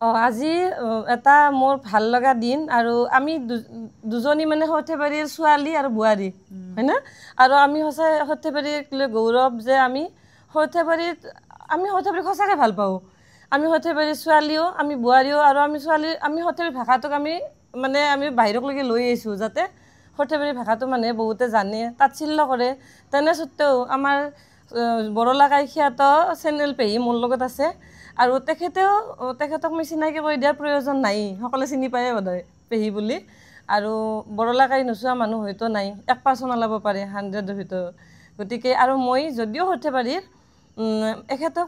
আজি এটা মোৰ ভাল লগা দিন আৰু আমি দুজনী মানে সৰ্থেবাৰীৰ ছোৱালী আৰু বোৱাৰী হয় না আৰু আমি সৰ্থেবাৰীক লৈ গৌৰৱ যে আমি সৰ্থেবাৰীত সঁচাকৈ ভাল পাওঁ আমি সৰ্থেবাৰীৰ ছোৱালীও আমি বোৱাৰীও আৰু আমি সৰ্থেবাৰী ভাষাটোক আমি বাহিৰকলৈকে লৈ আহিছোঁ যাতে সৰ্থেবাৰী ভাষাটো মানুহে বহুতে জানে তাৎসিল্য কৰে তেনে স্বত্তেও আমাৰ বৰলা কাইখ্যাত চেনেল পেহী মোৰ লগত আছে আৰু তেখেতক মই চিনাকি কৰি দিয়াৰ প্ৰয়োজন নাই সকলোৱে চিনি পায়ে বোধহয় পেহী বুলি আৰু বৰলা কাই নোচোৱা মানুহ হয়তো নাই 1% ওলাব পাৰে 100ৰ ভিতৰত গতিকে আৰু মই যদিও সৰ্থেবাৰীৰ এখেতক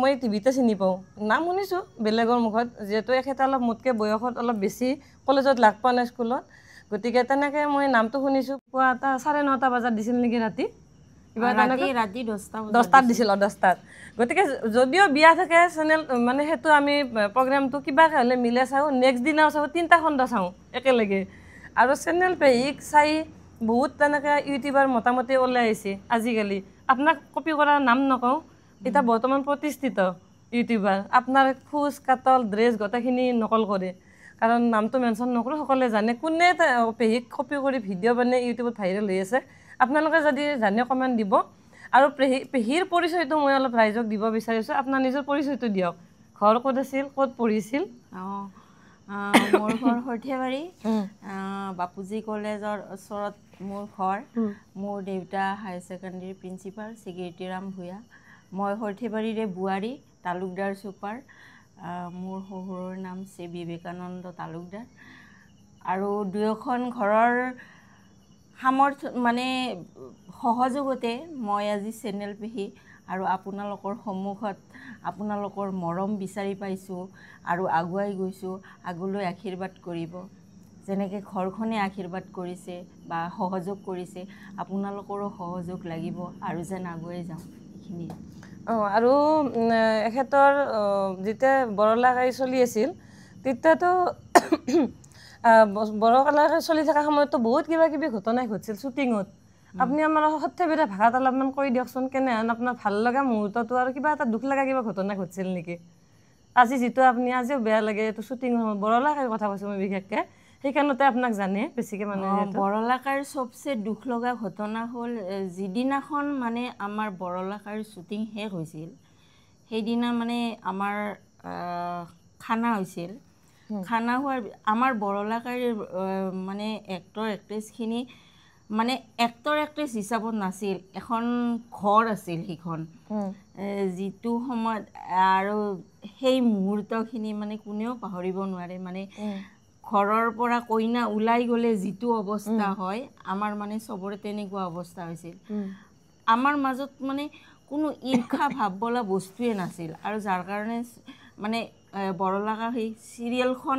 মই টিভিতে চিনি পাওঁ নাম শুনিছোঁ বেলেগৰ মুখত যিহেতু এখেতে অলপ মোতকৈ বয়সত অলপ বেছি কলেজত লাগ পোৱা নাই স্কুলত গতিকে তেনেকৈ মই নামটো শুনিছোঁ পুৱা 9:30 বজাত দিছিল নেকি ৰাতি ৰাতি 10টাত দিছিল 10টাত গতিকে যদিও বিয়া থাকে চেনেল সেইটো আমি প্ৰগ্ৰামটো কিবাকৈ হ'লে মিলে চাওঁ নেক্সট দিনাও চাওঁ 3টা খণ্ড চাওঁ একেলগে আৰু চেনেল পেহীক চাই বহুত তেনেকৈ ইউটিউবাৰ মোটামুটি ওলাই আহিছে আজিকালি আপোনাক কপি কৰাৰ নাম নকওঁ এতিয়া বৰ্তমান প্ৰতিষ্ঠিত ইউটিউবাৰ আপোনাৰ খোজ কাটল ড্ৰেছ গোটেইখিনি নকল কৰে কাৰণ নামটো মেনশ্যন নকৰোঁ সকলোৱে জানে কোনে পেহীক কপি কৰি ভিডিঅ' বনাই ইউটিউবত ভাইৰেল হৈ আছে আপোনালোকে যদি জানে কমেণ্ট দিব আৰু পেহীৰ পৰিচয়টো মই অলপ ৰাইজক দিব বিচাৰিছোঁ আপোনাৰ নিজৰ পৰিচয়টো দিয়ক ঘৰ ক'ত আছিল ক'ত পঢ়িছিল মোৰ ঘৰ সৰ্থেবাৰী বাপুজি কলেজৰ ওচৰত মোৰ ঘৰ মোৰ দেউতা হায়াৰ ছেকেণ্ডেৰী প্ৰিন্সিপাল ছিকিউৰিটিৰাম ভূঞা মই সৰ্থেবাৰীৰে বোৱাৰী তালুকদাৰ চুপাৰ মোৰ শহুৰৰ নাম শ্ৰী বিবেকানন্দ তালুকদাৰ আৰু দুয়োখন ঘৰৰ সহযোগতে মই আজি চেনেল পেহী আৰু আপোনালোকৰ সন্মুখত আপোনালোকৰ মৰম বিচাৰি পাইছোঁ আৰু আগুৱাই গৈছোঁ আগলৈ আশীৰ্বাদ কৰিব যেনেকৈ ঘৰখনে আশীৰ্বাদ কৰিছে বা সহযোগ কৰিছে আপোনালোকৰো সহযোগ লাগিব আৰু যেন আগুৱাই যাওঁ এইখিনিয়ে আৰু এখেতৰ যেতিয়া বৰলা কাই চলি আছিল তেতিয়াতো বৰলা কাই চলি থকা সময়তো বহুত কিবা কিবি ঘটনাই ঘটিছিল শ্বুটিঙত আপুনি আমাৰ সৰ্থেবাৰী ভাষাত অলপমান কৈ দিয়কচোন কেনেহেন আপোনাৰ ভাল লগা মুহূৰ্তটো আৰু কিবা এটা দুখ লগা কিবা ঘটনা ঘটিছিল নেকি আজি যিটো আপুনি আজিও বেয়া লাগে এইটো শ্বুটিং বৰলা কাইৰ কথা কৈছোঁ মই বিশেষকৈ সেইকাৰণতে আপোনাক জানে বেছিকৈ মানুহে বৰলা কাইৰ চবচে দুখ লগা ঘটনা হ'ল যিদিনাখন আমাৰ বৰলা কাইৰ শ্বুটিং শেষ হৈছিল সেইদিনা আমাৰ খানা হৈছিল খানা হোৱাৰ আমাৰ বৰলা কাইৰ এক্টৰ এক্ট্ৰেছখিনি এক্টৰ এক্ট্ৰেছ হিচাপত নাছিল এখন ঘৰ আছিল সেইখন যিটো সময়ত আৰু সেই মুহূৰ্তখিনি কোনেও পাহৰিব নোৱাৰে ঘৰৰ পৰা কইনা ওলাই গ'লে যিটো অৱস্থা হয় আমাৰ চবৰে তেনেকুৱা অৱস্থা হৈছিল আমাৰ মাজত কোনো ঈৰ্ষা ভাৱ বোলা বস্তুৱে নাছিল আৰু যাৰ কাৰণে বৰলা কাইৰ সেই চিৰিয়েলখন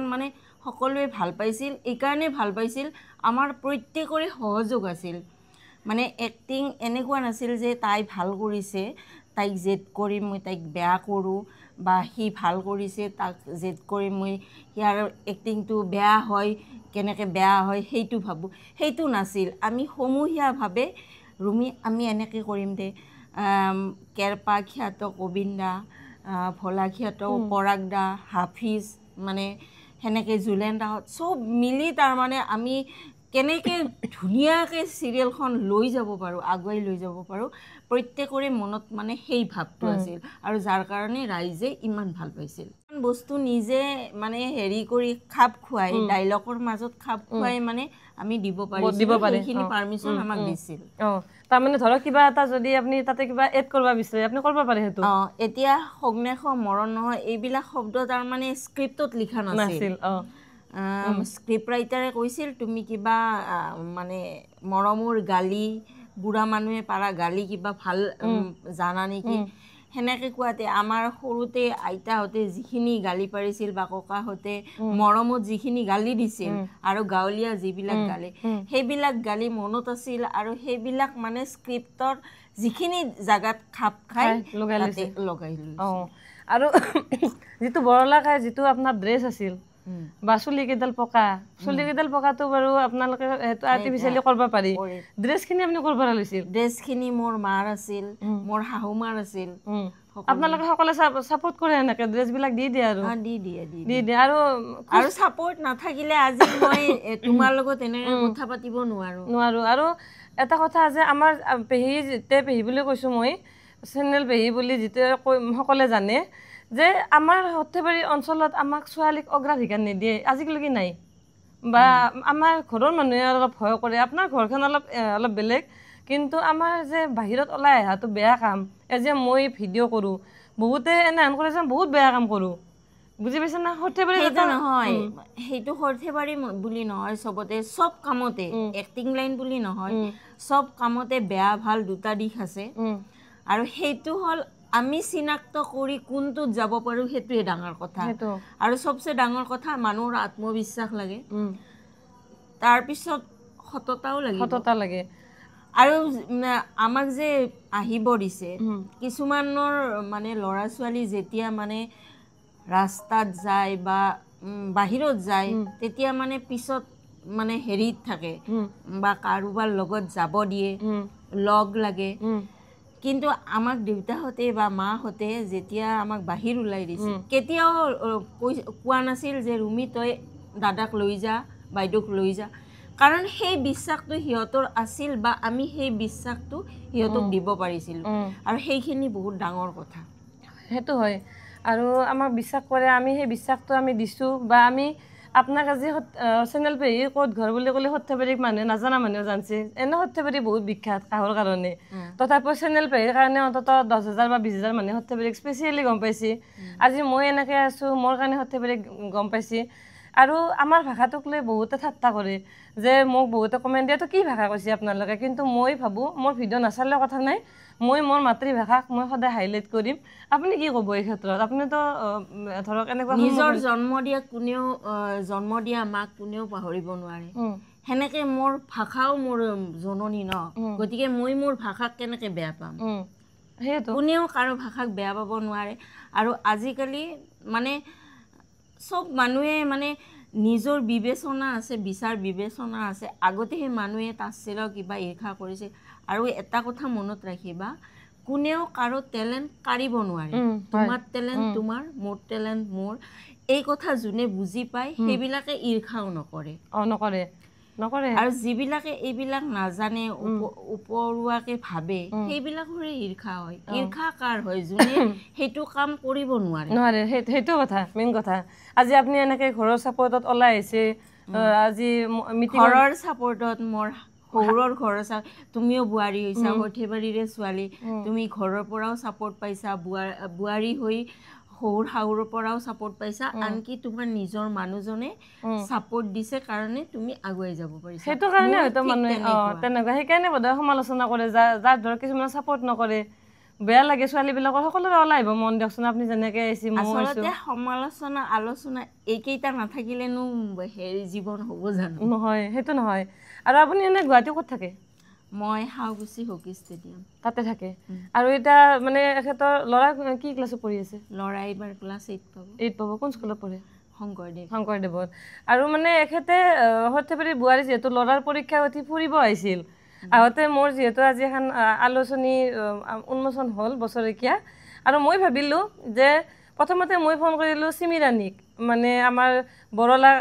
সকলোৱে ভাল পাইছিল এইকাৰণে ভাল পাইছিল আমাৰ প্ৰত্যেকৰে সহযোগ আছিল এক্টিং এনেকুৱা নাছিল যে তাই ভাল কৰিছে তাইক জেদ কৰি মই তাইক বেয়া কৰোঁ বা সি ভাল কৰিছে তাক জেদ কৰি মই ইয়াৰ এক্টিংটো বেয়া হয় কেনেকৈ বেয়া হয় সেইটো ভাবোঁ সেইটো নাছিল আমি সমূহীয়াভাৱে আমি এনেকৈ কৰিম দে কেৰপা খ্যাত গোবিন্দা ভোলা খ্যাত পৰাগ দা হাফিজ সেনেকৈ জুলেন দাহঁত চব মিলি তাৰমানে আমি কেনেকৈ ধুনীয়াকৈ চিৰিয়েলখন লৈ যাব পাৰোঁ আগুৱাই লৈ যাব পাৰোঁ প্ৰত্যেকৰে মনত সেই ভাৱটো আছিল আৰু যাৰ কাৰণে ৰাইজে ইমান ভাল পাইছিল বস্তু নিজে হেৰি কৰি খাপ খুৱাই ডাইলগৰ মাজত খাপ খুৱাই আমি দিব পাৰিছিলোঁ সেইখিনি পাৰ্মিশ্যন আমাক দিছিল তাৰমানে ধৰক কিবা এটা যদি আপুনি তাতে কিবা এড কৰিব বিচাৰে আপুনি কৰিব পাৰে সেইটো এতিয়া সগ্নেশ মৰণ নহয় এইবিলাক শব্দ তাৰমানে স্ক্ৰিপ্টত লিখা নাছিল স্ক্ৰিপ্ট ৰাইটাৰে কৈছিল তুমি কিবা মৰমৰ গালি বুঢ়া মানুহে পাৰা গালি কিবা ভাল জানা নেকি সেনেকৈ কোৱাতে আমাৰ সৰুতে আইতাহঁতে যিখিনি গালি পাৰিছিল বা ককাহঁতে মৰমত যিখিনি গালি দিছিল আৰু গাঁৱলীয়া যিবিলাক গালি সেইবিলাক গালি মনত আছিল আৰু সেইবিলাক স্ক্ৰিপ্টৰ যিখিনি জাগাত খাপ খাই লগাই আৰু যিটো বৰলা কাইৰ যিটো আপোনাৰ ড্ৰেছ আছিল বা চুলিকেইডাল পকা চুলিকেইডাল পকাটো বাৰু আপোনালোকে সেইটো আৰ্টিফিচিয়েলি কৰিব পাৰি ড্ৰেছখিনি আপুনি ক'ৰ পৰা লৈছিল ড্ৰেছখিনি মোৰ মাৰ আছিল মোৰ শাহু মাৰ আছিল আপোনালোকে সকলোৱে সাপোৰ্ট কৰে এনেকৈ ড্ৰেছবিলাক দি দিয়ে আৰু দি দিয়ে দি দিয়ে আৰু সাপোৰ্ট নাথাকিলে আজি মই তোমাৰ লগত এনেকৈ কথা পাতিব নোৱাৰো আৰু এটা কথা যে আমাৰ পেহী যেতিয়া পেহী বুলি কৈছোঁ মই চেনেল পেহী বুলি যেতিয়া সকলোৱে জানে যে আমাৰ সৰ্থেবাৰী অঞ্চলত আমাক ছোৱালীক অগ্ৰাধিকাৰ নিদিয়ে আজিলৈকে নাই বা আমাৰ ঘৰৰ মানুহে অলপ ভয় কৰে আপোনাৰ ঘৰখন অলপ বেলেগ কিন্তু আমাৰ যে বাহিৰত ওলাই অহাটো বেয়া কাম যে মই ভিডিঅ' কৰোঁ বহুতে এনেহেন কৰে যে বহুত বেয়া কাম কৰোঁ বুজি পাইছে না সৰ্থেবাৰী নহয় সেইটো সৰ্থেবাৰী বুলি নহয় চবতে চব কামতে এক্টিং লাইন বুলি নহয় চব কামতে বেয়া ভাল দুটা দিশ আছে আৰু সেইটো হ'ল আমি চিনাক্ত কৰি কোনটোত যাব পাৰোঁ সেইটোৱে ডাঙৰ কথা আৰু চবচে ডাঙৰ কথা মানুহৰ আত্মবিশ্বাস লাগে তাৰপিছত সততা লাগে আৰু আমাক যে আহিব দিছে কিছুমানৰ মানে ল'ৰা ছোৱালী যেতিয়া মানে ৰাস্তাত যায় বা বাহিৰত যায় তেতিয়া মানে পিছত মানে হেৰিত থাকে বা কাৰোবাৰ লগত যাব দিয়ে লগ লাগে কিন্তু আমাক দেউতাহঁতে বা মাহঁতে যেতিয়া আমাক বাহিৰ ওলাই দিছে কেতিয়াও কোৱা নাছিল যে ৰুমি তই দাদাক লৈ যা বাইদেউক লৈ যা কাৰণ সেই বিশ্বাসটো সিহঁতৰ আছিল বা আমি সেই বিশ্বাসটো সিহঁতক দিব পাৰিছিলোঁ আৰু সেইখিনি বহুত ডাঙৰ কথা সেইটো হয় আৰু আমাক বিশ্বাস কৰে আমি সেই বিশ্বাসটো আমি দিছোঁ বা আমি আপোনাক আজি চেনেল পেহী ক'ত ঘৰ বুলি ক'লে সৰ্থেবাৰীক মানুহে নাজানা মানুহে জানছে এনে সৰ্থেবাৰী বহুত বিখ্যাত কাহৰ কাৰণে তথাপিও চেনেল পেহীৰ কাৰণে অন্ততঃ 10,000 বা 20,000 মানুহে সৰ্থেবাৰীক স্পেচিয়েলি গম পাইছে আজি মই এনেকৈ আছোঁ মোৰ কাৰণে সৰ্থেবাৰীক গম পাইছে আৰু আমাৰ ভাষাটোক লৈ বহুতে ঠাট্টা কৰে যে মোক বহুতে কমেণ্ট দিয়ে তো কি ভাষা কৈছে আপোনালোকে কিন্তু মই ভাবোঁ মোৰ ভিডিঅ' নাচালেও কথা নাই মই মোৰ মাতৃভাষাক মই সদায় হাইলাইট কৰিম আপুনি কি ক'ব এই ক্ষেত্ৰত আপুনিতো ধৰক এনেকুৱা নিজৰ জন্ম দিয়া মাক কোনেও পাহৰিব নোৱাৰে সেনেকে মোৰ ভাষাও মোৰ জননী ন গতিকে মই মোৰ ভাষাক কেনেকৈ বেয়া পাম সেইটো কোনেও কাৰো ভাষাক বেয়া পাব নোৱাৰে আৰু আজিকালি মানে চব মানুহে মানে নিজৰ বিবেচনা আছে বিচাৰ বিবেচনা আছে আগতে সেই মানুহে তাচ্ছিল্য কিবা ঈৰ্ষা কৰিছে আৰু এটা কথা মনত ৰাখিবা কোনেও কাৰো টেলেণ্ট কাঢ়িব নোৱাৰে তোমাৰ টেলেণ্ট তোমাৰ মোৰ টেলেণ্ট মোৰ এই কথা যোনে বুজি পায় সেইবিলাকে ঈৰ্ষাও নকৰে আৰু যিবিলাকে এইবিলাক নাজানে উপৰুৱাকে ভাবে সেইবিলাকৰে ঈৰ্ষা হয় ঈৰ্ষা কাৰ হয় যোনে সেইটো কাম কৰিব নোৱাৰে সেইটো কথা মেইন কথা আজি আপুনি এনেকৈ ঘৰৰ ছাপৰ্টত ওলাই আহিছে আজি ঘৰৰ ছাপৰ্টত মোৰ শহুৰৰ ঘৰৰ তুমিও বোৱাৰী হৈছা সৰ্থেবাৰীৰে ছোৱালী তুমি ঘৰৰ পৰাও ছাপৰ্ট পাইছা বোৱাৰী হৈ শহুৰ শাহুৰৰ পৰাও ছাপৰ্ট পাইছা আনকি তোমাৰ নিজৰ মানুহজনে ছাপৰ্ট দিছে কাৰণে তুমি আগুৱাই যাব পাৰিছা সেইটো কাৰণে হয়তো মানুহে তেনেকুৱা সেইকাৰণে বোধহয় সমালোচনা কৰে যাৰ ধৰক কিছুমানে ছাপৰ্ট নকৰে বেয়া লাগে ছোৱালীবিলাকৰ সকলোৰে ওলাই আহিব মন দিয়কচোন আপুনি যেনেকৈ আহিছে আচলতে সমালোচনা আলোচনা এইকেইটা নাথাকিলেনো জীৱন হ'ব জানো নহয় সেইটো নহয় আৰু আপুনি এনেই গুৱাহাটী ক'ত থাকে মই হাউগুচি হকী ষ্টেডিয়াম তাতে থাকে আৰু এতিয়া মানে এখেতৰ ল'ৰা কি ক্লাছত পঢ়ি আছে ল'ৰা এইবাৰ ক্লাছ 8 পাব কোন স্কুলত পঢ়ে শংকৰদেৱত আৰু মানে এখেতে সৰ্থেবাৰী বোৱাৰী যিহেতু ল'ৰাৰ পৰীক্ষা উঠি ফুৰিব আহিছিল আহোঁতে মোৰ যিহেতু আজি এখন আলোচনী উন্মোচন হ'ল বছৰেকীয়া আৰু মই ভাবিলোঁ যে প্ৰথমতে মই ফোন কৰিলোঁ চিমি ৰাণীক মানে আমাৰ বৰলা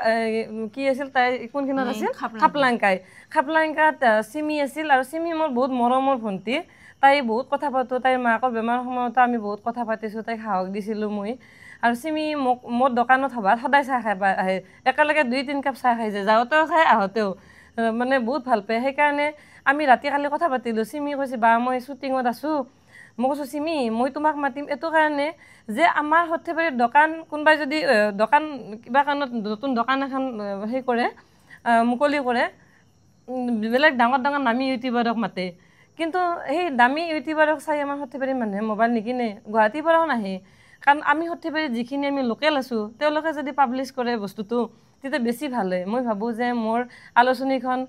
কি আছিল তাই কোনখিনিত আছিল খাপলাংকাত চিমি আছিল আৰু চিমি মোৰ বহুত মৰমৰ ভণ্টি তাই বহুত কথা পাতোঁ তাইৰ মাকৰ বেমাৰৰ সময়তো আমি বহুত কথা পাতিছোঁ তাইক সাহস দিছিলোঁ মই আৰু চিমি মোৰ দোকানত সভাত সদায় চাহ খাই আহে একেলগে 2-3 কাপ চাহ খাই যায় যাওঁতেও খাই আহোঁতেও মানে বহুত ভাল পায় সেইকাৰণে আমি ৰাতি কালি কথা পাতিলোঁ চিমি কৈছে বা মই শ্বুটিঙত আছোঁ মই কৈছোঁ চিমি মই তোমাক মাতিম এইটো কাৰণে যে আমাৰ সৰ্থেবাৰীৰ দোকান কোনোবাই যদি দোকান কিবা কাৰণত নতুন দোকান এখন সেই কৰে মুকলি কৰে বেলেগ ডাঙৰ নামী ইউটিউবাৰক মাতে কিন্তু সেই দামী ইউটিউবাৰক চাই আমাৰ সৰ্থেবাৰীৰ মানুহে মোবাইল নিকিনে গুৱাহাটীৰ পৰাও নাহে কাৰণ আমি সৰ্থেবাৰীত যিখিনি আমি লোকেল আছোঁ তেওঁলোকে যদি পাব্লিছ কৰে বস্তুটো তেতিয়া বেছি ভাল হয় মই ভাবোঁ যে মোৰ আলোচনীখন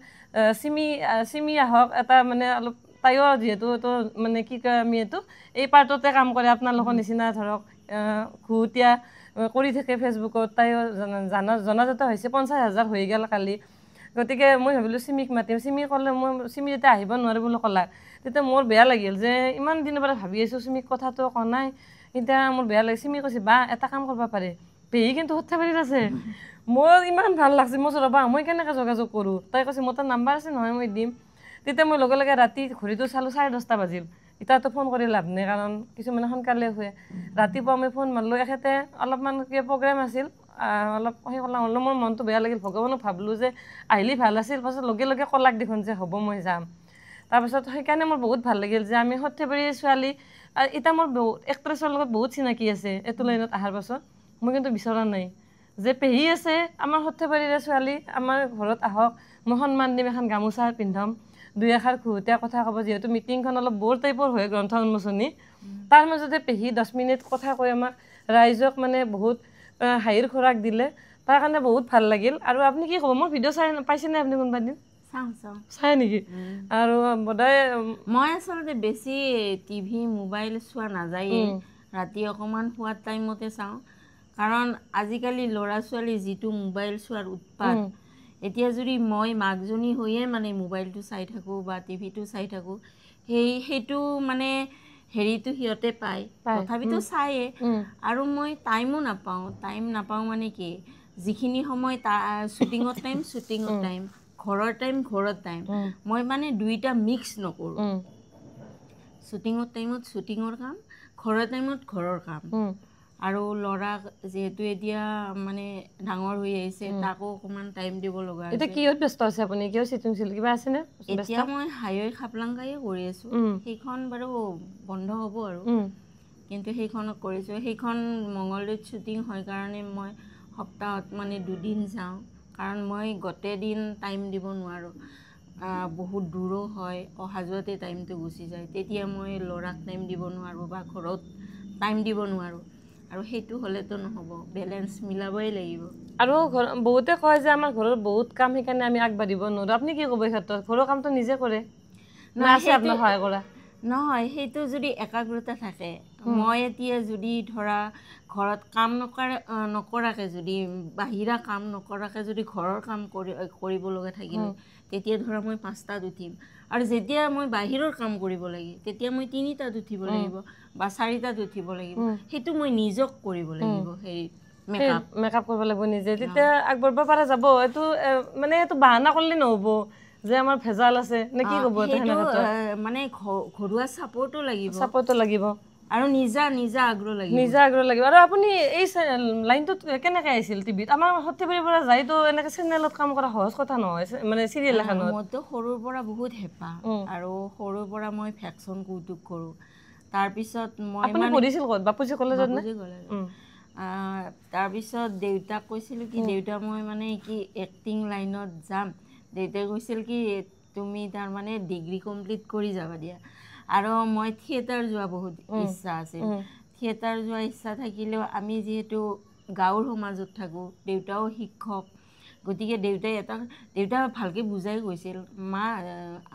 চিমি আহক এটা মানে অলপ তাইও যিহেতু এইটো মানে কি কয় আমি এইটো এই পাৰ্টতে কাম কৰে আপোনালোকৰ নিচিনা ধৰক ঘুটীয়া কৰি থাকে ফেচবুকত তাইও জনাজাত হৈছে 50,000 হৈ গ'ল কালি গতিকে মই ভাবিলোঁ চিমিক মাতিম চিমি ক'লে মই চিমি যেতিয়া আহিব নোৱাৰে বুলি ক'লা তেতিয়া মোৰ বেয়া লাগিল যে ইমান দিনৰ পৰা ভাবি আছোঁ চিমিক কথাটো কোৱা নাই এতিয়া মোৰ বেয়া লাগিছে মই কৈছে বা এটা কাম কৰিব পাৰে পেহী কিন্তু সৰ্থেবাৰীত আছে মোৰ ইমান ভাল লাগছে মই ৰ'বা মই কেনেকৈ যোগাযোগ কৰোঁ তাই কৈছে মোৰ তাৰ নাম্বাৰ আছে নহয় মই দিম তেতিয়া মই লগে লগে ৰাতি ঘড়ীটো চালোঁ 10:30 বাজিল এতিয়াতো ফোন কৰি লাভ নাই কাৰণ কিছুমানে সোনকালে শুৱে ৰাতিপুৱা মই ফোন মাৰিলোঁ এখেতে অলপমান কিবা প্ৰগ্ৰেম আছিল অলপ সেই ক'লা হ'লেও মোৰ মনটো বেয়া লাগিল ভগৱানক ভাবিলোঁ যে আহিলে ভাল আছিল পাছত লগে লগে ক'লাক দেখোন যে হ'ব মই যাম তাৰপিছত সেইকাৰণে মোৰ বহুত ভাল লাগিল যে আমি সৰ্থেবাৰীৰ ছোৱালী এতিয়া মোৰ বহুত এক্ট্ৰেছৰ লগত বহুত চিনাকি আছে এইটো লাইনত অহাৰ পাছত মই কিন্তু বিচৰা নাই যে পেহী আছে আমাৰ সৰ্থেবাৰীৰে ছোৱালী আমাৰ ঘৰত আহক মই সন্মান দিম এখন গামোচা পিন্ধাম দুই এষাৰ খুহুতীয়া কথা ক'ব যিহেতু মিটিংখন অলপ বৰ টাইপৰ হয় গ্ৰন্থ উন্মোচনী তাৰ মাজতে পেহী 10 মিনিট কথা কৈ আমাক ৰাইজক মানে বহুত হাঁহিৰ খোৰাক দিলে তাৰ কাৰণে বহুত ভাল লাগিল আৰু আপুনি কি ক'ব মোৰ ভিডিঅ' চাই পাইছেনে আপুনি কোনোবা দিন চাই নেকি আৰু বোধহয় মই আচলতে বেছি টিভি মোবাইল চোৱা নাযায়ে ৰাতি অকণমান শোৱাৰ টাইমতে চাওঁ কাৰণ আজিকালি ল'ৰা ছোৱালী যিটো মোবাইল চোৱাৰ উৎপাত এতিয়া যদি মই মাকজনী হৈয়ে মানে মোবাইলটো চাই থাকোঁ বা টিভিটো চাই থাকোঁ সেইটো মানে হেৰিটো সিহঁতে পায় তথাপিতো চায়ে আৰু মই টাইম নাপাওঁ মানে কি যিখিনি সময় শ্বুটিঙৰ টাইম ঘৰৰ টাইম মই মানে দুইটা মিক্স নকৰোঁ শ্বুটিঙৰ টাইমত শ্বুটিঙৰ কাম ঘৰৰ টাইমত ঘৰৰ কাম আৰু ল'ৰাক যিহেতু এতিয়া মানে ডাঙৰ হৈ আহিছে তাকো অকণমান টাইম দিব লগা হৈছে এতিয়া কিহত ব্যস্ত আছে আপুনি কিয় শ্বুটিং কিবা আছেনে এতিয়া মই হাইৱে খাপলাংগায়ে কৰি আছোঁ সেইখন বাৰু বন্ধ হ'ব আৰু কিন্তু সেইখনত কৰিছোঁ সেইখন মঙলদৈত শ্বুটিং হয় কাৰণে মই সপ্তাহত মানে 2 দিন যাওঁ কাৰণ মই গোটেই দিন টাইম দিব নোৱাৰোঁ বহুত দূৰো হয় অহা যোৱাতে টাইমটো গুচি যায় তেতিয়া মই ল'ৰাক টাইম দিব নোৱাৰোঁ বা ঘৰত টাইম দিব নোৱাৰোঁ আৰু সেইটো হ'লেতো নহ'ব বেলেঞ্চ মিলাবই লাগিব আৰু বহুতে কয় যে আমাৰ ঘৰৰ বহুত কাম সেইকাৰণে আমি আগবাঢ়িব নোৱাৰোঁ আপুনি কি ক'ব এই ক্ষেত্ৰত ঘৰৰ কামটো নিজে কৰে না আছে আপোনাৰ সহায় কৰা নহয় সেইটো যদি একাগ্ৰতা থাকে মই এতিয়া যদি ধৰা ঘৰত কাম নকৰাকৈ যদি বাহিৰা কাম নকৰাকৈ যদি ঘৰৰ কাম কৰিব লগা থাকিলে তেতিয়া ধৰা মই 5টাত উঠিম আৰু যেতিয়া মই বাহিৰৰ কাম কৰিব লাগে তেতিয়া মই 3টাত উঠিব লাগিব বা 4টাত উঠিব লাগিব সেইটো মই নিজক কৰিব লাগিব হেৰি মেকআপ কৰিব লাগিব নিজে তেতিয়া আগবাঢ়িব পৰা যাব এইটো মানে এইটো বাহানা কৰিলে নহ'ব যে আমাৰ ভেজাল আছে নে কি ক'ব মানে ঘৰুৱা ছাপোৰ্টো লাগিব আৰু নিজা আগ্ৰহ লাগিব আৰু আপুনি এই লাইনটোত কেনেকৈ আহিছিল টিভিত আমাৰ সৰ্থেবাৰীৰ পৰা যায়তো এনেকৈ চেনেলত কাম কৰা সহজ কথা নহয় মানে চিৰিয়েল এখনত মইতো সৰুৰ পৰা বহুত হেঁপাহ আৰু সৰুৰ পৰা মই ভেকশ্যন কৌতুক কৰোঁ তাৰপিছত মই পঢ়িছিল ক'ত বাপুজী কলেজত তাৰপিছত দেউতাক কৈছিলোঁ কি দেউতা মই মানে কি এক্টিং লাইনত যাম দেউতাই কৈছিল কি তুমি তাৰমানে ডিগ্ৰী কমপ্লিট কৰি যাবা দিয়া আৰু মই থিয়েটাৰ যোৱা বহুত ইচ্ছা আছিল থিয়েটাৰ যোৱা ইচ্ছা থাকিলেও আমি যিহেতু গাঁৱৰ সমাজত থাকোঁ দেউতাও শিক্ষক গতিকে দেউতা ভালকৈ বুজাই কৈছিল মা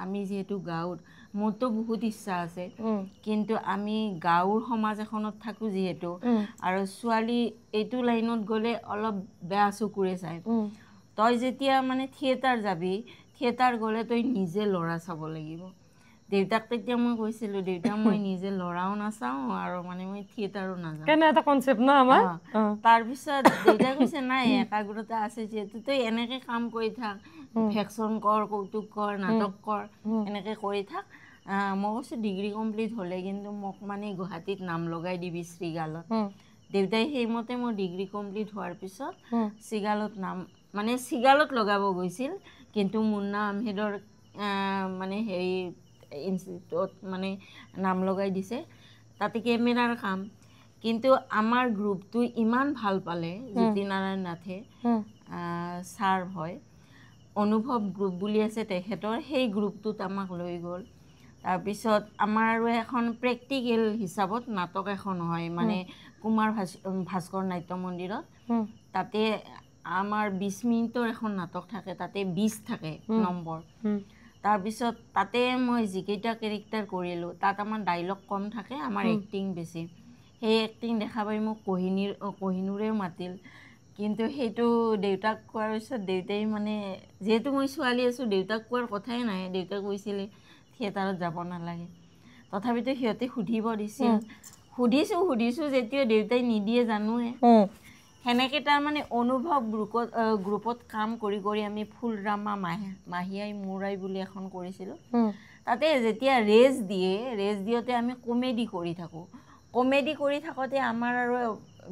আমি যিহেতু গাঁৱত মোৰতো বহুত ইচ্ছা আছে কিন্তু আমি গাঁৱৰ সমাজ এখনত থাকোঁ যিহেতু আৰু ছোৱালী এইটো লাইনত গ'লে অলপ বেয়া চকুৰে চায় তই যেতিয়া মানে থিয়েটাৰ যাবি থিয়েটাৰ গ'লে তই নিজে ল'ৰা চাব লাগিব দেউতাক তেতিয়া মই কৈছিলোঁ দেউতা মই নিজে ল'ৰাও নাচাওঁ আৰু মানে মই থিয়েটাৰো নাযাওঁ কেনে এটা কনচেপ্ট ন আমাৰ তাৰপিছত দেউতাই কৈছে নাই একাগ্ৰতা আছে যিহেতু তই এনেকৈ কাম কৰি থাক ভেকশ্যন কৰ কৌতুক কৰ নাটক কৰ এনেকৈ কৰি থাক মই কৈছোঁ ডিগ্ৰী কমপ্লিট হ'লে কিন্তু মোক মানে গুৱাহাটীত নাম লগাই দিবি শ্ৰীগালত দেউতাই সেইমতে মোৰ ডিগ্ৰী কমপ্লিট হোৱাৰ পিছত চিগালত লগাব গৈছিল কিন্তু মুন্না আহমেদৰ মানে হেৰি ইনষ্টিটিউটত মানে নাম লগাই দিছে তাতে কেমেৰাৰ কাম কিন্তু আমাৰ গ্ৰুপটো ইমান ভাল পালে জ্যোতিনাৰায়ণ নাথে ছাৰ হয় অনুভৱ গ্ৰুপ বুলি আছে তেখেতৰ সেই গ্ৰুপটোত আমাক লৈ গ'ল তাৰপিছত আমাৰ আৰু এখন প্ৰেক্টিকেল হিচাপত নাটক এখন হয় মানে কুমাৰ ভাস্কৰ নাট্য মন্দিৰত তাতে আমাৰ 20 মিনিটৰ এখন নাটক থাকে তাতে 20 থাকে নম্বৰ তাৰপিছত তাতে মই যিকেইটা কেৰেক্টাৰ কৰিলোঁ তাত আমাৰ ডাইলগ কম থাকে আমাৰ এক্টিং বেছি সেই এক্টিং দেখা পাই মোক কহিনুৰেও মাতিল কিন্তু সেইটো দেউতাক কোৱাৰ পিছত দেউতাই মানে যিহেতু মই ছোৱালী আছোঁ দেউতাক কোৱাৰ কথাই নাই দেউতাক কৈছিলে থিয়েটাৰত যাব নালাগে তথাপিতো সিহঁতে সুধিব দিছিল সুধিছোঁ যেতিয়া দেউতাই নিদিয়ে জানোৱে সেনেকৈ তাৰমানে অনুভৱ গ্ৰুপত কাম কৰি কৰি আমি ফুলৰামা মাহীআই মোৰ আই বুলি এখন কৰিছিলোঁ তাতে যেতিয়া ৰেজ দিওঁতে আমি কমেডি কৰি থাকোঁ কমেডি কৰি থাকোঁতে আমাৰ আৰু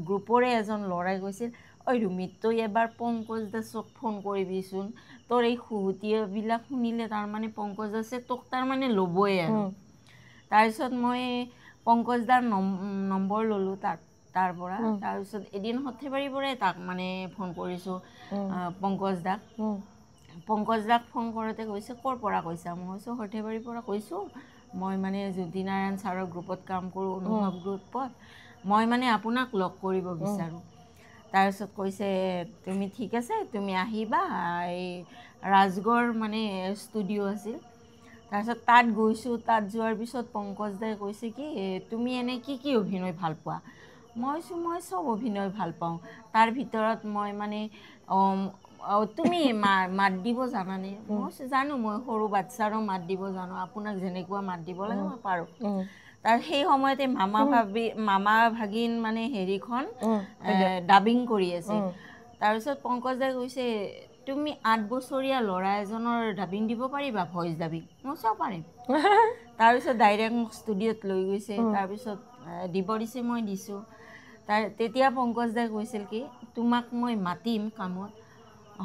গ্ৰুপৰে এজন ল'ৰাই কৈছিল ঐ ৰুমিত তই এবাৰ পংকজ দাসক ফোন কৰিবিচোন তোৰ এই সুহূতিবিলাক শুনিলে তাৰমানে পংকজ দাসে তোক তাৰমানে ল'বই আৰু তাৰপিছত মই পংকজ দাৰ নম্বৰ ল'লোঁ তাৰ পৰা তাৰপিছত এদিন সৰ্থেবাৰীৰ পৰাই তাক মানে ফোন কৰিছোঁ পংকজ দাক ফোন কৰোঁতে কৈছে ক'ৰ পৰা কৈছা মই কৈছোঁ সৰ্থেবাৰীৰ পৰা কৈছোঁ মই মানে জ্যোতিনাৰায়ণ ছাৰৰ গ্ৰুপত কাম কৰোঁ অনুভৱ গ্ৰুপত মই মানে আপোনাক লগ কৰিব বিচাৰোঁ তাৰপিছত কৈছে তুমি ঠিক আছে তুমি আহিবা এই ৰাজগড় মানে ষ্টুডিঅ' আছিল তাৰপিছত তাত গৈছোঁ তাত যোৱাৰ পিছত পংকজ দাই কৈছে কি তুমি এনে কি অভিনয় ভাল পোৱা মই চব অভিনয় ভাল পাওঁ তাৰ ভিতৰত মই মানে তুমি মাত দিব জানানে মই জানো মই সৰু বাচ্চাৰো মাত দিব জানো আপোনাক যেনেকুৱা মাত দিব লাগে মই পাৰোঁ তাৰ সেই সময়তে মামা ভাগিন মানে হেৰিখন ডাবিং কৰি আছে তাৰপিছত পংকজ দাই কৈছে তুমি 8 বছৰীয়া ল'ৰা এজনৰ ডাবিং দিব পাৰিবা ভইচ ডাবিং মই চব পাৰিম তাৰপিছত ডাইৰেক্ট মোক ষ্টুডিঅ'ত লৈ গৈছে তাৰপিছত দিব দিছে মই দিছোঁ তেতিয়া পংকজ দাই কৈছিল কি তোমাক মই মাতিম কামত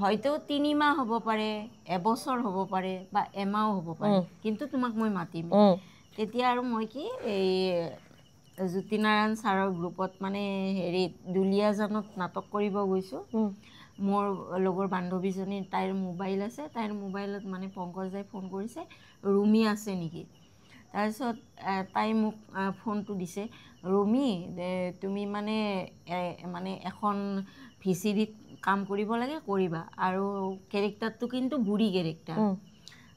হয়তো 3 মাহ হ'ব পাৰে এবছৰ হ'ব পাৰে বা এমাহো হ'ব পাৰে কিন্তু তোমাক মই মাতিম তেতিয়া আৰু মই কি এই জ্যোতিনাৰায়ণ ছাৰৰ গ্ৰুপত মানে হেৰি দুলীয়াজানত নাটক কৰিব গৈছোঁ মোৰ লগৰ বান্ধৱীজনীৰ তাইৰ মোবাইল আছে তাইৰ মোবাইলত মানে পংকজ দাই ফোন কৰিছে ৰুমি আছে নেকি তাৰপিছত তাই মোক ফোনটো দিছে ৰুমি তুমি মানে এখন ভিচিডিত কাম কৰিব লাগে কৰিবা আৰু কেৰেক্টাৰটো কিন্তু বুঢ়ী কেৰেক্টাৰ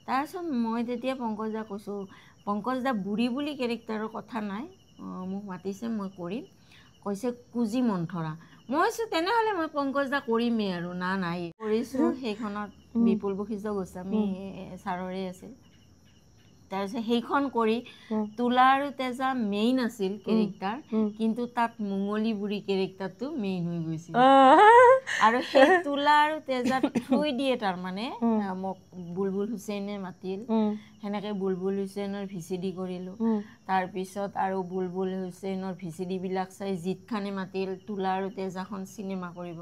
তাৰপিছত মই তেতিয়া পংকজ দাক কৈছোঁ পংকজ দা বুঢ়ী বুলি কেৰেক্টাৰৰ কথা নাই মোক মাতিছে মই কৰিম কৈছে কুজি মন্থৰা মই কৈছোঁ তেনেহ'লে মই পংকজ দা কৰিমেই আৰু নাই কৰিছোঁ সেইখনত বিপুল বশিষ্ঠ গোস্বামী ছাৰৰে আছিল তাৰপিছত সেইখন কৰি তোলা আৰু তেজা মেইন আছিল কেৰেক্টাৰ কিন্তু তাত মঙলী বুঢ়ী কেৰেক্টাৰটো মেইন হৈ গৈছিল আৰু সেই তোলা আৰু তেজা থৈ দিয়ে তাৰমানে মোক বুলবুল হুছেইনে মাতিল সেনেকৈ বুলবুল হুছেইনৰ ভিচিডি কৰিলোঁ তাৰপিছত আৰু বুলবুল হুছেইনৰ ভিচিডিবিলাক চাই জিৎ খানে মাতিল তোলা আৰু তেজাখন চিনেমা কৰিব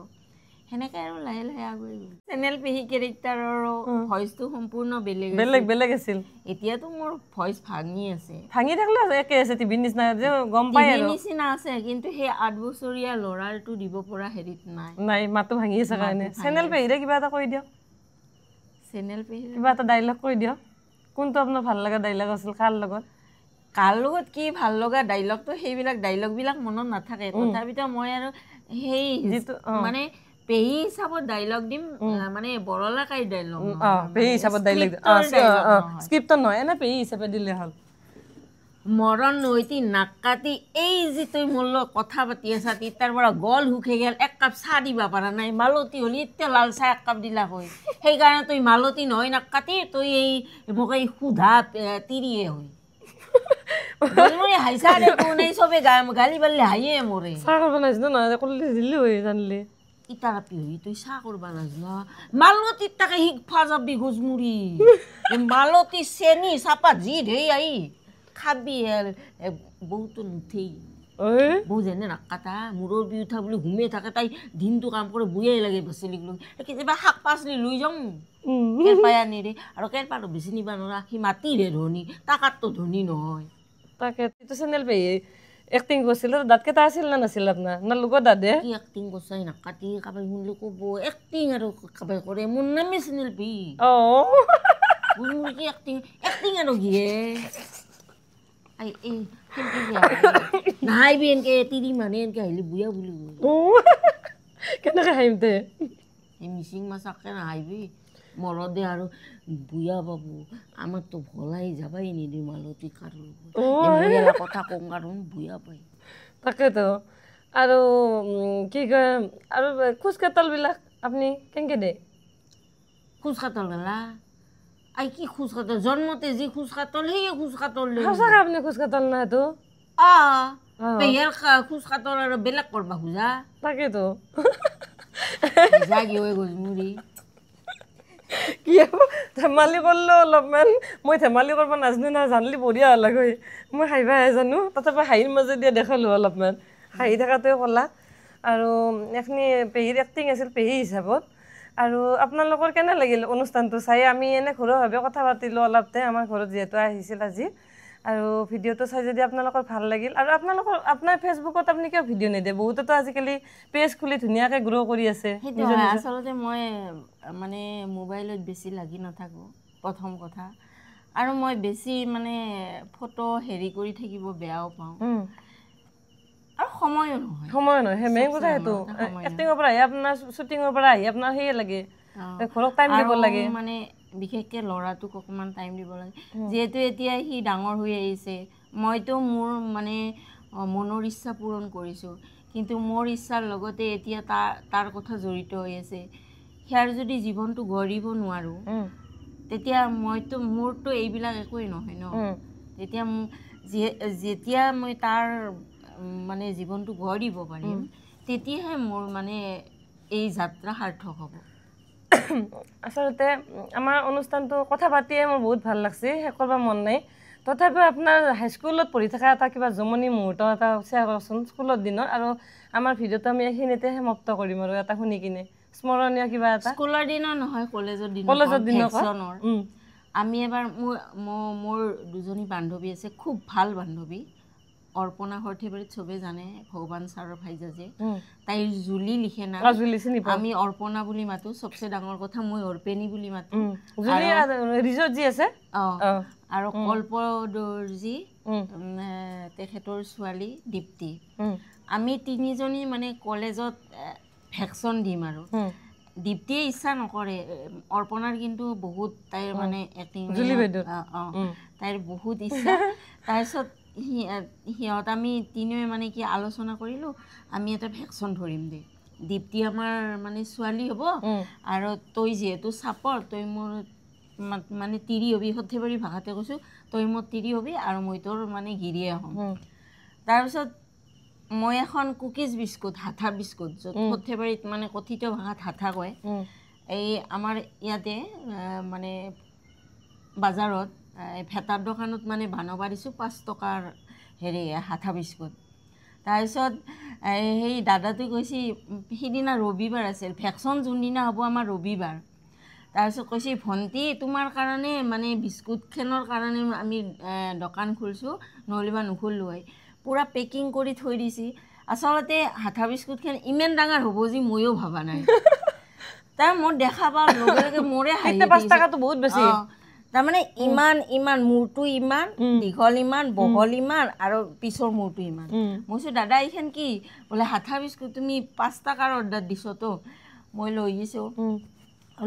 সেনেকৈ আৰু লাহে লাহে আগুৱাই গ'ল চেনেল পেহী কেৰেক্টাৰৰো ভইচটো সম্পূৰ্ণ বেলেগ আছিল এতিয়াতো মোৰ ভইচ ভাঙি থাকিলেও একে আছে টিভিৰ নিচিনা গম পায় আৰু নিচিনা আছে কিন্তু সেই 8 বছৰীয়া ল'ৰাৰটো দিব পৰা হেৰিত নাই মাতো ভাঙি আছে কাৰণে চেনেল পেহীৰে কিবা এটা কৈ দিয়ক চেনেল পেহী কিবা এটা ডাইলগ কৈ দিয়ক কোনটো আপোনাৰ ভাল লগা ডাইলগ আছিল কাৰ লগত কি ভাল লগা ডাইলগটো সেইবিলাক ডাইলগবিলাক মনত নাথাকে তথাপিতো মই আৰু সেই মানে পেহী হিচাপত ডাইলগ দিম মানে বৰলাকাই ডাইলগ পেহী হিচাপত ডাইলগ স্ক্ৰিপ্টত নহয় এনে পেহী হিচাপে দিলে হ'ল মৰণ নৈতি নাক কাটি এই যে তই মোৰ লগত কথা পাতি আছা তাৰ পৰা গল শুকাই গেল 1 কাপ চাহ দিবা পাৰা নাই মালতী হ'লি এতিয়া লাল চাহ 1 কাপ দিলা হয় সেইকাৰণে তই মালতী নহয় নাক কাটি তই এই মোক এই সুধা তিৰিয়ে হয় মই হাইছা দে কোনে চবে গালি বালি হাইয়ে মৰে চাহ কৰিব নাজানো নহয় কৰিলে দিলি হৈ জানলি ইতাৰা পিহি তুই চাহ কৰবা নাজনা মালতীত তাকে শিকফা যাবি গুজমুৰি মালতী চেনি চাপাত যি ধেই আই খাবি বহুতো নুঠেই বৌ যেনে নাকাটা মূৰৰ বি উঠা বুলি ঘুমে থাকে তাই দিনটো কাম কৰে বুঢ়াই লাগে বাচলিক লৈ কেতিয়াবা শাক পাচলি লৈ যাওঁ কেৰপাই আনি দে আৰু কেৰপাটো বেছি নিবা নোৱাৰা সি মাতিৰে ধনী তাকাততো ধনী নহয় তাকে চেনেল পেহী এক্টিং কৰিছিল দাঁত কেইটা আছিল না নাছিল আপোনাৰ না লগত দাদে কি এক্টিং কৰছাই নাকাটি কাবাই শুনিলে ক'ব এক্টিং আৰু কাবাই কৰে মোৰ নামে চেনেল পেহী মোৰ কি এক্টিং আৰু কিয়ে নাহাইবি এনেকে তিৰি মানে এনেকে আহিলে বুঢ়া বুলি কেনেকে হাঁহিম তে এই মিচিং মাছাকে নাহাইবি মৰদে আৰু বুঢ়া বাবু আমাৰতো ভলাই যাবাই নিদিওঁ মালতী কাৰো কথা কওঁ কাৰণ বুঢ়া পাই তাকেতো আৰু কি কয় আৰু খোজ কাটলবিলাক আপুনি কেনেকৈ দিয়ে খোজ কাটল গেলা আই কি খোজ কাটল জন্মতে যি খোজ কাটল সেয়ে খোজ কাটল সঁচাকৈ আপুনি খোজ কাটল না সেইটো পেহীৰ খোজ কাটৰ আৰু বেলেগ কৰবা খোজা তাকেতো যা কি হৈ গজমুৰি কি ধেমালি কৰিলো অলপমান মই ধেমালি কৰিব নাজানো না জানলি বঢ়িয়া হ'লাগ হৈ মই হাঁহিবাহে জানো তথাপি হাঁহিৰ মাজেদি দেখালো অলপমান হাঁহি থকাটোৱে ক'লা আৰু এখনি পেহীৰ এক্টিং আছিল পেহী হিচাপত আৰু আপোনালোকৰ কেনে লাগিল অনুষ্ঠানটো চাই আমি এনে ঘৰুৱাভাৱে কথা পাতিলোঁ অলপতে আমাৰ ঘৰত যিহেতু আহিছিল আজি আৰু ভিডিঅ'টো চাই যদি আপোনালোকৰ ভাল লাগিল আৰু আপোনাৰ ফেচবুকত আপুনি কিয় ভিডিঅ' নিদিয়ে বহুতেতো আজিকালি পেজ খুলি ধুনীয়াকৈ গ্ৰ' কৰি আছে সেইটো আচলতে মই মানে মোবাইলত বেছি লাগি নাথাকোঁ প্ৰথম কথা আৰু মই বেছি মানে ফটো হেৰি কৰি থাকিব বেয়াও পাওঁ আৰু সময়ো নহয় সেই মেইন কথা সেইটো এক্টিঙৰ পৰা আহি আপোনাৰ শ্বুটিঙৰ পৰা আহি আপোনাৰ সেয়ে লাগে ঘৰক টাইম দিব লাগে মানে বিশেষকৈ ল'ৰাটোক অকণমান টাইম দিব লাগে যিহেতু এতিয়া সি ডাঙৰ হৈ আহিছে মইতো মোৰ মানে মনৰ ইচ্ছা পূৰণ কৰিছোঁ কিন্তু মোৰ ইচ্ছাৰ লগতে এতিয়া তাৰ কথা জড়িত হৈ আছে সিয়াৰ যদি জীৱনটো গঢ়িব নোৱাৰোঁ তেতিয়া মোৰতো এইবিলাক একোৱেই নহয় ন তেতিয়া যেতিয়া মই তাৰ মানে জীৱনটো গঢ় দিব পাৰিম তেতিয়াহে মোৰ মানে এই যাত্ৰা সাৰ্থক হ'ব আচলতে আমাৰ অনুষ্ঠানটো কথা পাতিয়ে মোৰ বহুত ভাল লাগছে শেষ কৰিব মন নাই তথাপিও আপোনাৰ হাইস্কুলত পঢ়ি থকা এটা কিবা জমনি মুহূৰ্ত এটা শ্বেয়াৰ কৰকচোন স্কুলৰ দিনৰ আৰু আমাৰ ভিডিঅ'টো আমি এইখিনিতে সমাপ্ত কৰিম আৰু এটা শুনি কিনে স্মৰণীয় কিবা এটা স্কুলৰ দিনৰ নহয় কলেজৰ দিনৰ আমি এবাৰ মোৰ দুজনী বান্ধৱী আছে খুব ভাল বান্ধৱী অৰ্পণা সৰ্থেবাৰীত চবে জানে ভগৱান ছাৰৰ ভাইজাজে তাইৰ জুলি লিখে না আমি অৰ্পণা বুলি মাতো চবচে ডাঙৰ কথা মই অৰ্পেনী বুলি মাতো আৰু কল্পদৰ্জী তেখেতৰ ছোৱালী দীপ্তি আমি তিনিজনী মানে কলেজত ভেকশ্যন দিম আৰু দীপ্তিয়ে ইচ্ছা নকৰে অৰ্পণাৰ কিন্তু বহুত তাইৰ মানে এক্টিং তাইৰ বহুত ইচ্ছা তাৰপিছত সিহঁত আমি তিনিওৱে মানে কি আলোচনা কৰিলোঁ আমি এটা ভেকশ্যন ধৰিম দেই দীপ্তি আমাৰ মানে ছোৱালী হ'ব আৰু তই যিহেতু চাপৰ তই মোৰ মানে তিৰি হবি সৰ্থেবাৰী ভাষাতে কৈছোঁ তই মোৰ তিৰি হবি আৰু মই তোৰ মানে গিৰিয়ে হ'ম তাৰপিছত মই এখন কুকিজ বিস্কুট হাঠা বিস্কুট য'ত সৰ্থেবাৰীত মানে কথিত ভাষাত হাঠা কয় এই আমাৰ ইয়াতে মানে বাজাৰত ভেটাৰ দোকানত মানে বানাব দিছোঁ 5 টকাৰ হেৰি হাঠা বিস্কুট তাৰপিছত সেই দাদাটোৱে কৈছে সিদিনা ৰবিবাৰ আছিল ভেকশ্যন যোনদিনা হ'ব আমাৰ ৰবিবাৰ তাৰপিছত কৈছে ভণ্টি তোমাৰ কাৰণে মানে বিস্কুটখনৰ কাৰণে আমি দোকান খুলিছোঁ নহ'লেবা নুখুলিলোঁ হয় পূৰা পেকিং কৰি থৈ দিছে আচলতে হাঠা বিস্কুটখন ইমান ডাঙৰ হ'ব যে ময়ো ভবা নাই তাৰ মই দেখা পাওঁ লগে লগে মোৰে হাঁহি 5 টকাটো বহুত বেছি তাৰমানে ইমান মূৰটো ইমান দীঘল ইমান বহল ইমান আৰু পিছৰ মূৰটো ইমান মই কৈছোঁ দাদা এইখন কি বোলে হাঠা বিস্কুট তুমি 5 টকাৰ অৰ্ডাৰ দিছতো মই লৈ গৈছোঁ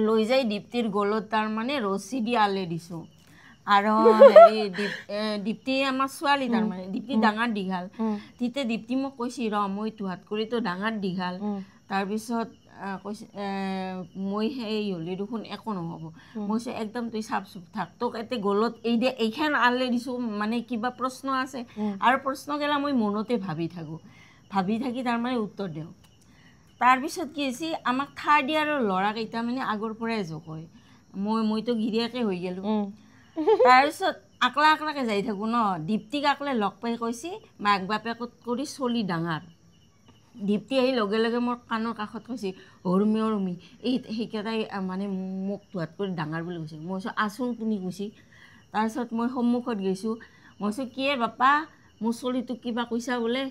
লৈ যাই দীপ্তিৰ গলত তাৰমানে ৰছী দি আলে দিছোঁ আৰু হেৰি দীপ্তি আমাৰ ছোৱালী তাৰমানে দীপ্তি ডাঙৰ দীঘাল তেতিয়া দীপ্তি মোক কৈছে মই তোহাত কৰিতো ডাঙৰ দীঘাল তাৰপিছত কৈছে মই সেই হ'লে দেখোন একো নহ'ব মই কৈছোঁ একদম তুই চাফ চুপ থাক তোক এতে গলত এইখন আলে দিছোঁ মানে কিবা প্ৰশ্ন আছে আৰু প্ৰশ্নগিলা মই মনতে ভাবি থাকি তাৰমানে উত্তৰ দিওঁ তাৰপিছত কি হৈছে আমাক থাৰ্ড ইয়াৰৰ ল'ৰাকেইটা মানে আগৰ পৰাই জোকয় মইতো গিৰিয়াকে হৈ গ'লোঁ তাৰপিছত আকলাকে যাই থাকোঁ ন দীপ্তিক আকলে লগ পাই কৈছে মাক বাপেকত কৰি চলি ডাঙৰ দীপ্তি আহি লগে লগে মোৰ কাণৰ কাষত কৈছে অৰুমি এই সেইকেইটাই মানে মোক তোহাত কৰি ডাঙৰ বুলি কৈছে মই কৈছোঁ আচোন কোনে কৈছে তাৰপিছত মই সন্মুখত গৈছোঁ মই কৈছোঁ কিয়ে বাপা মোৰ চলিটোক কিবা কৈছা বোলে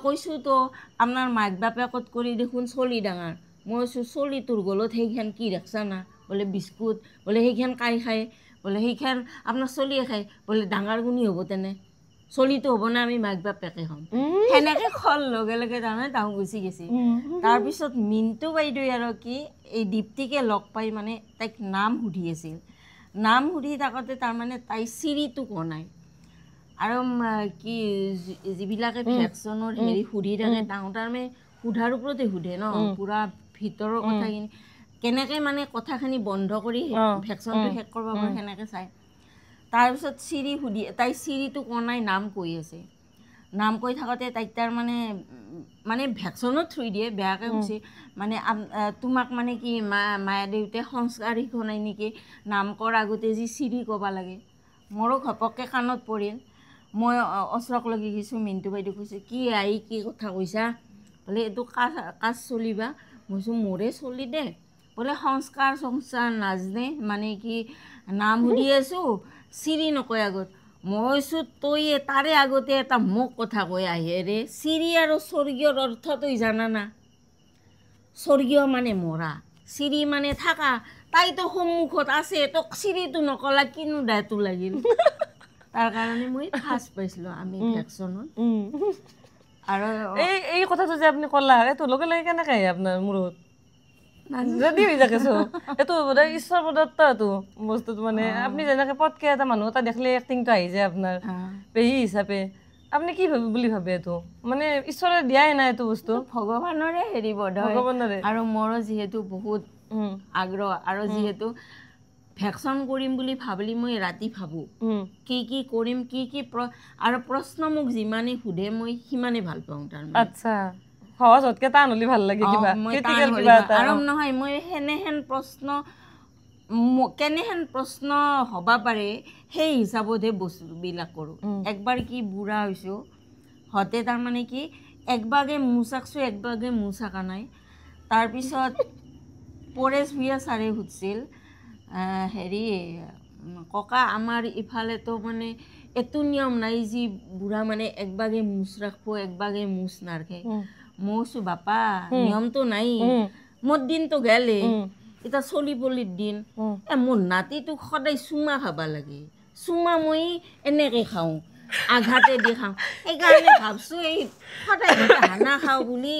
কৈছোঁ তো আপোনাৰ মাক বাপেকত কৰি দেখোন চলি ডাঙৰ মই কৈছোঁ চলি তোৰ গলত সেইখন কি ৰাখছা না বোলে বিস্কুট বোলে সেইখন কাই খায় বোলে সেইখন আপোনাৰ চলিয়ে খায় বোলে ডাঙৰ গুণী হ'ব তেনে চলিটো হ'ব না আমি মাক বাপেকে হ'ম সেনেকৈ খল লগে লগে তাৰমানে তাহো গুচি গৈছে তাৰপিছত মিণ্টু বাইদেৱে আৰু কি এই দীপ্তিকে লগ পাই মানে তাইক নাম সুধি আছিল নাম সুধি থাকোঁতে তাৰমানে তাই চিৰিটো কনাই আৰু কি যিবিলাকে ভেকশ্যনৰ হেৰি সুধি থাকে তাহোঁ তাৰমানে সোধাৰ ওপৰতে সোধে ন পূৰা ভিতৰৰ কথাখিনি কেনেকৈ মানে কথাখিনি বন্ধ কৰি ভেকশ্যনটো শেষ কৰিব পাৰে সেনেকৈ চায় তাৰপিছত চিৰি সুধি তাই চিৰিটো কনাই নাম কৈ আছে নাম কৈ থাকোঁতে তাইক তাৰ মানে ভেকচিনো থৈ দিয়ে বেয়াকৈ কৈছে মানে তোমাক মানে কি মায়ে দেউতাই সংস্কাৰ শিকোৱা নাই নেকি নাম কৰ আগতে যি চিৰি ক'ব লাগে মোৰো ঘপককৈ কাণত পৰিল মই ওচৰক লাগি গৈছোঁ মিণ্টু বাইদেউ কৈছে কি আহি কি কথা কৈছা বোলে এইটো কাজ চলিবা মই কৈছোঁ মোৰে চলি দে বোলে সংস্কাৰ নাজানে মানে কি নাম সুধি আছোঁ চিৰি নকয় আগত মই কৈছোঁ তই তাৰে আগতে এটা মোক কথা কৈ আহে ৰে চিৰি আৰু স্বৰ্গীয়ৰ অৰ্থ তই জানা না স্বৰ্গীয় মানে মৰা চিৰি মানে থাকা তাইতো সন্মুখত আছে তোক চিৰিটো নকলা কিনো দায়টো লাগিল তাৰ কাৰণে মই ফাৰ্ষ্ট পাইছিলোঁ আমি ভেকচিনত আৰু এই কথাটো যে আপুনি ক'লা এইটো লগে লগে কেনেকৈ আহে আপোনাৰ মূৰত যদি হৈ থাকে চব এইটো ঈশ্বৰ প্ৰদত্ত এইটো বস্তুটো মানে আপুনি যেনেকৈ পটকৈ এটা মানুহ এটা দেখিলে এক্টিংটো আহি যায় আপোনাৰ পেহী হিচাপে আপুনি কি বুলি ভাবে এইটো মানে ঈশ্বৰে দিয়াই নাই এইটো বস্তু ভগৱানৰে হেৰি ভগৱানৰে আৰু মোৰো যিহেতু বহুত আগ্ৰহ আৰু যিহেতু ভেকচিন কৰিম বুলি ভাবিলে মই ৰাতি ভাবোঁ কি কৰিম কি আৰু প্ৰশ্ন মোক যিমানেই সোধে মই সিমানেই ভাল পাওঁ তাৰমানে আচ্ছা সহজ হতকে টান হ'লে ভাল লাগে কিবা ক্ৰিটিকেল কিবা এটা আৰু নহয় মই কেনেহেন প্ৰশ্ন হ'ব পাৰে সেই হিচাপতহে বস্তুবিলাক কৰোঁ একবাৰ কি বুঢ়া হৈছোঁ হতে তাৰমানে কি একবাগে মোচাকছোঁ একবাগে মোচাকা নাই তাৰপিছত পৰেশ ভূঞা ছাৰে সুধিছিল হেৰি ককা আমাৰ ইফালেতো মানে এইটো নিয়ম নাই যি বুঢ়া মানে একবাগে মোচ ৰাখিব একবাগে মোচ নাৰাখে মই কৈছোঁ বাপা নিয়মটো নাই মোৰ দিনটো গেলে এতিয়া চলি পলিৰ দিন মোৰ নাতিটোক সদায় চুমা খাব লাগে চুমা মই এনেকৈ খাওঁ আঘাতে দি খাওঁ সেইকাৰণে ভাবছোঁ এই সদায় হানা খাওঁ বুলি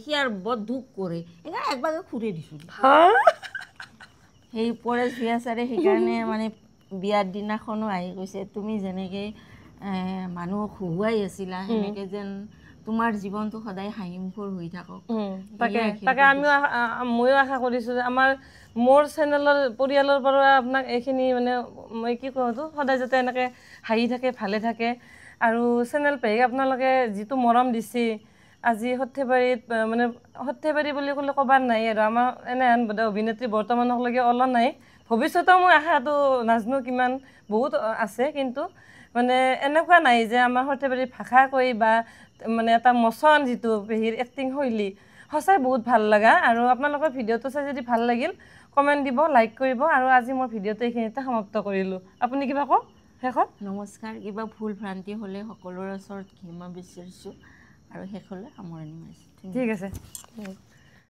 সিয়াৰ বৰ দুখ কৰে সেইকাৰণে একবাগে খুৰে দিছোঁ সেই পৰেশ ভূঞা ছাৰে সেইকাৰণে মানে বিয়াৰ দিনাখনো আহি কৈছে তুমি যেনেকৈ মানুহক হুহুৱাই আছিলা সেনেকৈ যেন তোমাৰ জীৱনটো সদায় হাঁহিমুখৰ হৈ থাকক তাকে ময়ো আশা কৰিছোঁ যে মোৰ চেনেলৰ পৰিয়ালৰ পৰা আপোনাক এইখিনি মানে মই কি কওঁ সদায় যাতে এনেকৈ হাঁহি থাকে ভালে থাকে আৰু চেনেল পেহীক আপোনালোকে যিটো মৰম দিছে আজি সৰ্থেবাৰীত মানে সৰ্থেবাৰী বুলি ক'লে ক'বাৰ নাই আৰু আমাৰ এনেহেন অভিনেত্ৰী বৰ্তমানকলৈকে ওলোৱা নাই ভৱিষ্যতেও মই আশাটো নাজানো কিমান বহুত আছে কিন্তু মানে এনেকুৱা নাই যে আমাৰ সৰ্থেবাৰীৰ ভাষা কৈ বা মানে এটা মচন যিটো পেহীৰ এক্টিং শৈলী সঁচাই বহুত ভাল লগা আৰু আপোনালোকৰ ভিডিঅ'টো চাই যদি ভাল লাগিল কমেণ্ট দিব লাইক কৰিব আৰু আজি মই ভিডিঅ'টো এইখিনিতে সমাপ্ত কৰিলোঁ আপুনি কিবা কওক শেষত নমস্কাৰ কিবা ভুল ভ্ৰান্তি হ'লে সকলোৰে ওচৰত ক্ষমা বিচাৰিছোঁ আৰু শেষলৈ সামৰণি মাৰিছোঁ ঠিক আছে